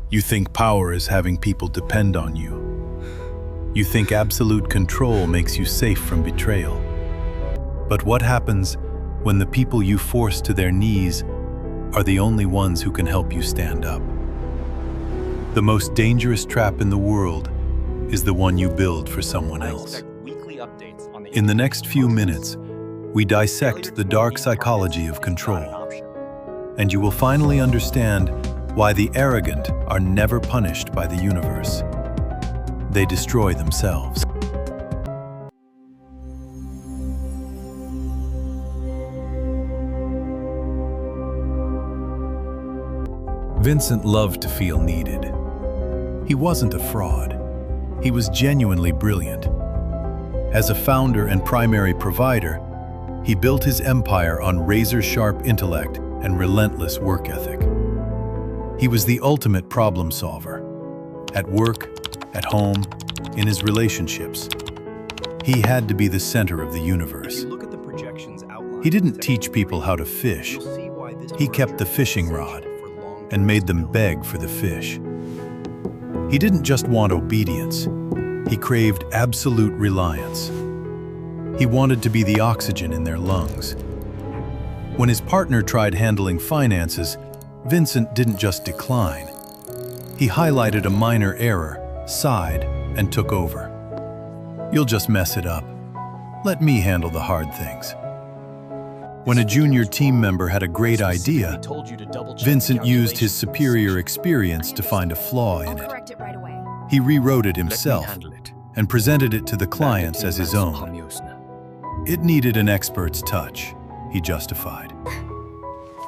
You think power is having people depend on you. You think absolute control makes you safe from betrayal. But what happens when the people you force to their knees are the only ones who can help you stand up? The most dangerous trap in the world is the one you build for someone else. In the next few minutes, we dissect the dark psychology of control, and you will finally understand why the arrogant are never punished by the universe. They destroy themselves. Vincent loved to feel needed. He wasn't a fraud. He was genuinely brilliant. As a founder and primary provider, he built his empire on razor-sharp intellect and relentless work ethic. He was the ultimate problem solver. At work, at home, in his relationships. He had to be the center of the universe. He didn't teach people how to fish. He kept the fishing rod and made them beg for the fish. He didn't just want obedience. He craved absolute reliance. He wanted to be the oxygen in their lungs. When his partner tried handling finances, Vincent didn't just decline. He highlighted a minor error, sighed, and took over. "You'll just mess it up. Let me handle the hard things." When a junior team member had a great idea, Vincent used his superior experience to find a flaw in it. He rewrote it himself and presented it to the clients as his own. It needed an expert's touch, he justified.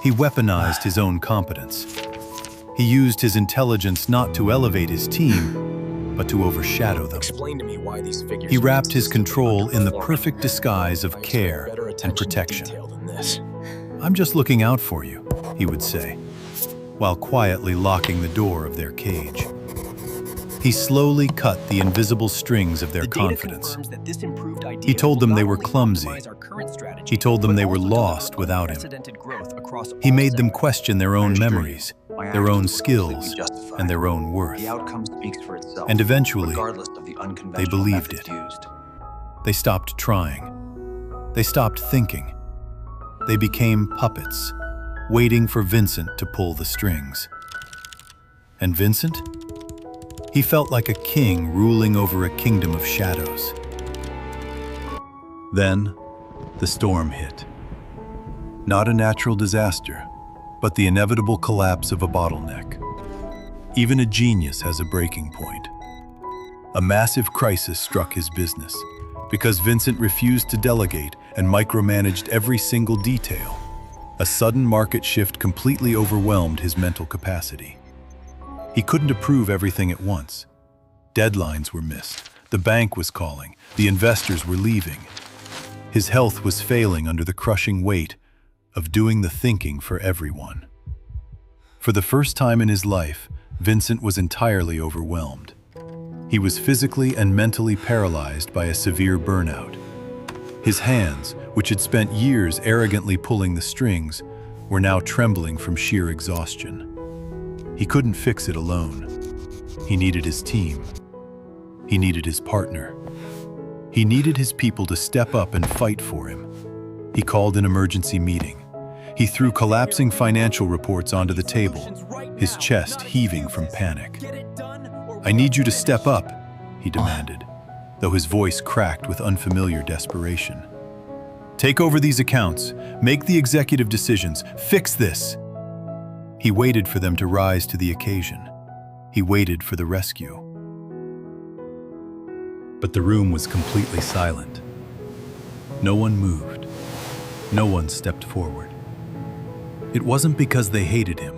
He weaponized his own competence. He used his intelligence not to elevate his team, but to overshadow them. He wrapped his control in the perfect disguise of care and protection. "I'm just looking out for you," he would say, while quietly locking the door of their cage. He slowly cut the invisible strings of their confidence. He told them they were clumsy. He told them they were lost without him. He made them question their own memories, their own skills, and their own worth. And eventually, they believed it. They stopped trying. They stopped thinking. They became puppets, waiting for Vincent to pull the strings. And Vincent? He felt like a king ruling over a kingdom of shadows. Then, the storm hit. Not a natural disaster, but the inevitable collapse of a bottleneck. Even a genius has a breaking point. A massive crisis struck his business because Vincent refused to delegate and micromanaged every single detail. A sudden market shift completely overwhelmed his mental capacity. He couldn't approve everything at once. Deadlines were missed. The bank was calling. The investors were leaving. His health was failing under the crushing weight of doing the thinking for everyone. For the first time in his life, Vincent was entirely overwhelmed. He was physically and mentally paralyzed by a severe burnout. His hands, which had spent years arrogantly pulling the strings, were now trembling from sheer exhaustion. He couldn't fix it alone. He needed his team. He needed his partner. He needed his people to step up and fight for him. He called an emergency meeting. He threw collapsing financial reports onto the table, his chest heaving from panic. "I need you to step up," he demanded, though his voice cracked with unfamiliar desperation. "Take over these accounts, make the executive decisions, fix this." He waited for them to rise to the occasion. He waited for the rescue. But the room was completely silent. No one moved. No one stepped forward. It wasn't because they hated him.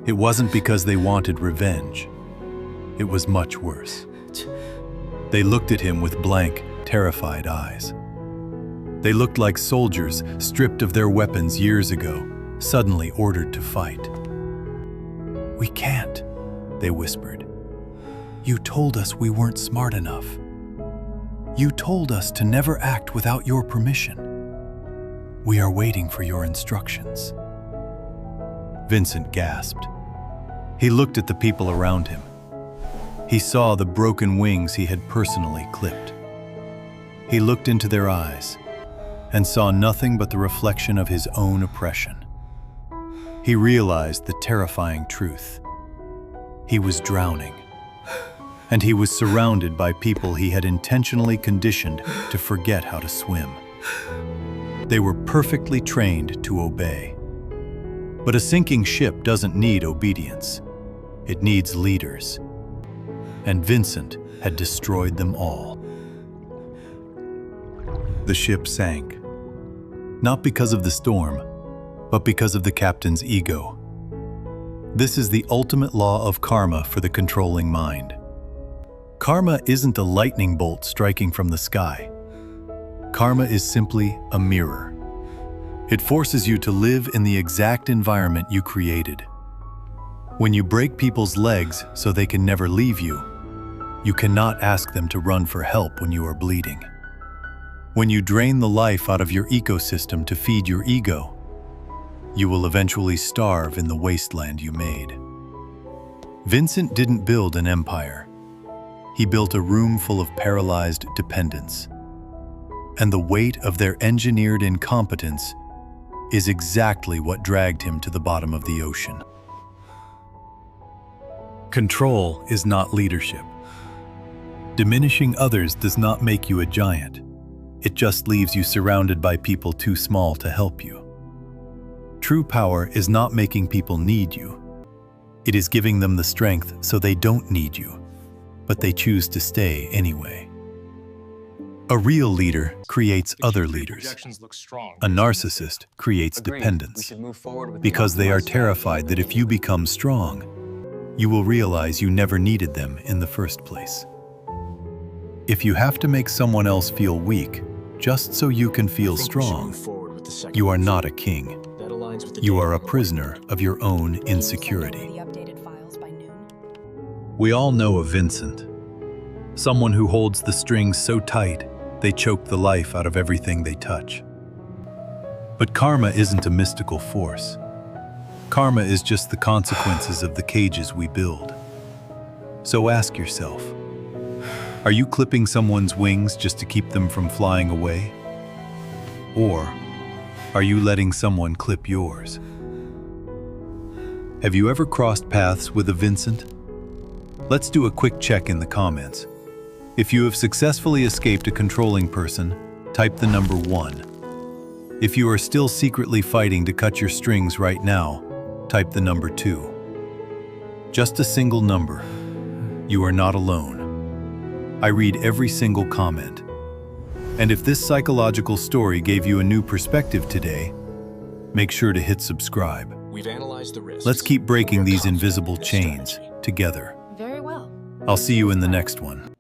It wasn't because they wanted revenge. It was much worse. They looked at him with blank, terrified eyes. They looked like soldiers stripped of their weapons years ago, suddenly ordered to fight. "We can't," they whispered. "You told us we weren't smart enough. You told us to never act without your permission. We are waiting for your instructions." Vincent gasped. He looked at the people around him. He saw the broken wings he had personally clipped. He looked into their eyes and saw nothing but the reflection of his own oppression. He realized the terrifying truth. He was drowning, and he was surrounded by people he had intentionally conditioned to forget how to swim. They were perfectly trained to obey. But a sinking ship doesn't need obedience. It needs leaders. And Vincent had destroyed them all. The ship sank, not because of the storm, but because of the captain's ego. This is the ultimate law of karma for the controlling mind. Karma isn't a lightning bolt striking from the sky. Karma is simply a mirror. It forces you to live in the exact environment you created. When you break people's legs so they can never leave you, you cannot ask them to run for help when you are bleeding. When you drain the life out of your ecosystem to feed your ego, you will eventually starve in the wasteland you made. Vincent didn't build an empire. He built a room full of paralyzed dependents. And the weight of their engineered incompetence is exactly what dragged him to the bottom of the ocean. Control is not leadership. Diminishing others does not make you a giant. It just leaves you surrounded by people too small to help you. True power is not making people need you. It is giving them the strength so they don't need you, but they choose to stay anyway. A real leader creates other leaders. A narcissist creates dependence because they are terrified that if you become strong, you will realize you never needed them in the first place. If you have to make someone else feel weak just so you can feel strong, you are not a king. You are a prisoner of your own insecurity. We all know of Vincent, someone who holds the strings so tight they choke the life out of everything they touch. But karma isn't a mystical force. Karma is just the consequences of the cages we build. So ask yourself, are you clipping someone's wings just to keep them from flying away? Or are you letting someone clip yours? Have you ever crossed paths with a Vincent? Let's do a quick check in the comments. If you have successfully escaped a controlling person, type the number 1. If you are still secretly fighting to cut your strings right now, type the number 2. Just a single number. You are not alone. I read every single comment. And if this psychological story gave you a new perspective today, make sure to hit subscribe. We've analyzed the risks. Let's keep breaking these invisible chains together. Very well. I'll see you in the next one.